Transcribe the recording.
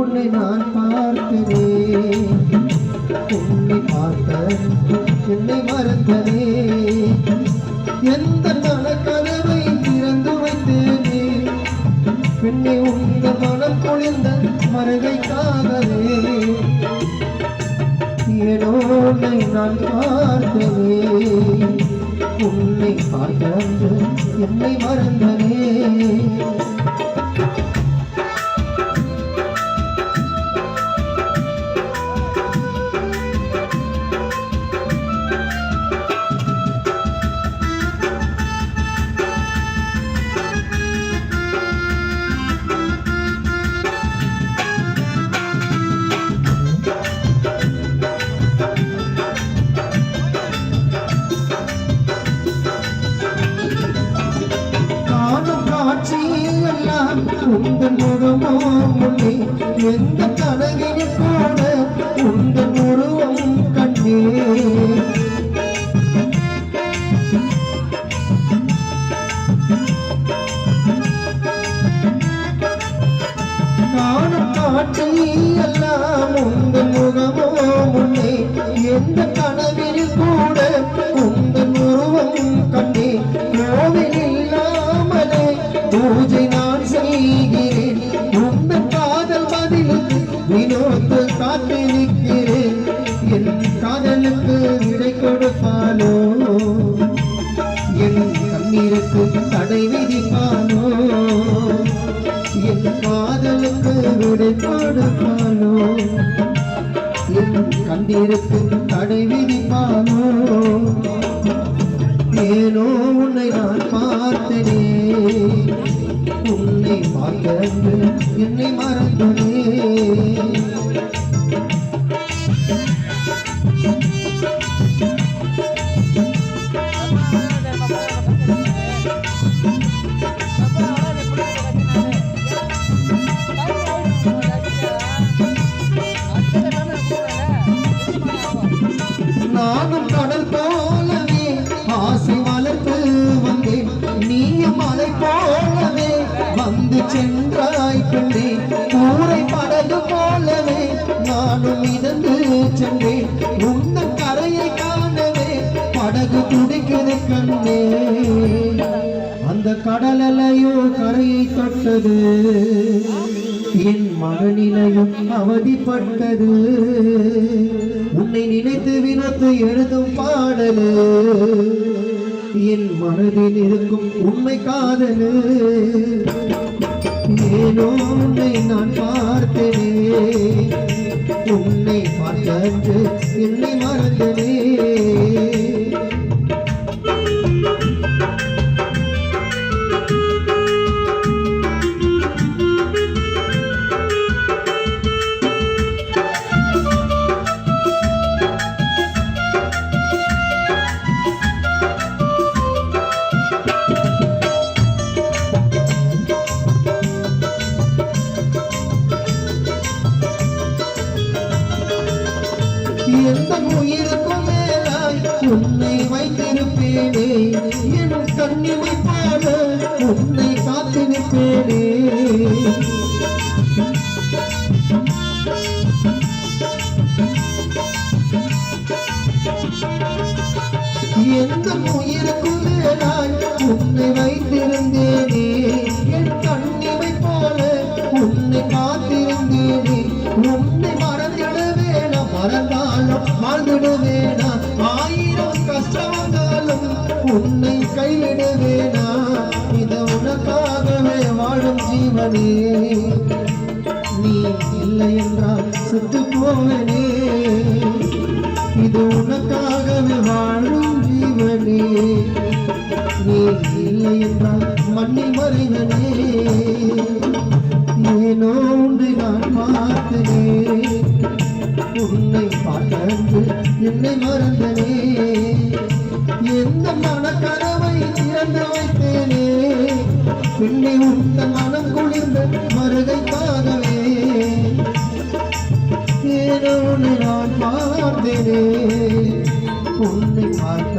உன்னை நான் பார்த்தனே, உன்னை பார்த்த என்னை மறந்தனே, எந்த மனக்கதவை திறந்து வைத்தேனே, பெண்ணை உந்த மனம் குளிர்ந்த மருகைக்காகவே, ஏனோ உன்னை நான் பார்த்தனே, உன்னை பார்த்த என்னை மறந்தனே. உந்தன் முகமோ முன்னே எந்த கனகினு கூட உந்தன் உருவம் கண்டே, காணும் காட்சி எல்லாம் உந்தன் முகமோ முன்னே எந்த கனவினு கூட உந்தன் உருவம் கண்டே, கோவில் இல்லாமலே பூஜை நான் செய்கிறேன், உந்தன் காதல் பதிலுக்கு வினோத்து காத்திருக்கிறேன், என் காதலுக்கு விடை கொடுப்பானோ, என் கண்ணீருக்கு தடை விதிப்பானோ, என் காதலுக்கு விடை கொடுப்பானோ, என் கண்ணீருக்கு தடை விதிப்பானோ, ஏனோ உன்னை நான் பார்த்தனே, உன்னை பார்த்த என்னை மறந்தனே. நானும் கடல் போலவே ஆசை வளர்த்து வந்தேன், நீயும் மலை போலவே வந்து சென்றாய் பெண்ணே, கூரை படகு போலவே நானும் மிதந்து சென்றேன், உந்தன் கரையை காணவே படகு துடிக்குது கண்ணே, அந்த கடலையோ கரையை தொட்டது, என் மனநிலையும் அவதிப்பட்டது, உன்னை நினைத்து வினத்து எழுதும் பாடலு, என் மனதில் இருக்கும் உண்மை காதலு, ஏனோ உன்னை நான் பார்த்தனே, உன்னை பார்த்து என்னை மறந்தனே. எந்த உயிருக்கும் மேலாய் உன்னை வைத்திருப்பேனே, என் கண்ணிமை போல உன்னை காத்திருப்பேனே, எந்த உயிருக்கும் மேலாய் உன்னை வைத்திருந்தேனே, என் கண்ணிமை போல உன்னை காத்திருந்தேனே, உன்னை மறந்திடவே நான் மறந்தாலும் மறந்துடுவேனா, ஆயிரம் கஷ்டம் வந்தாலும் உன்னை கைவிடுவேனா, இது உனக்காகவே வாழும் ஜீவனே, நீ இல்லை என்றால் செத்து போவனே, இது உனக்காகவே வாழும் ஜீவனே, நீ இல்லை என்றால் மண்ணில் மறைவனே, ஏனோ உன்னை நான் பார்த்தனே, உன்னை பார்த்து என்னை மறந்தனே, எந்த மனக்கதவை திறந்து வைத்தேனே, பெண்ணை உந்தன் மனம் குளிர்ந்த மருகைக்காகவே, ஏனோ உன்னை நான் பார்த்தனே, உன்னை பார்த்த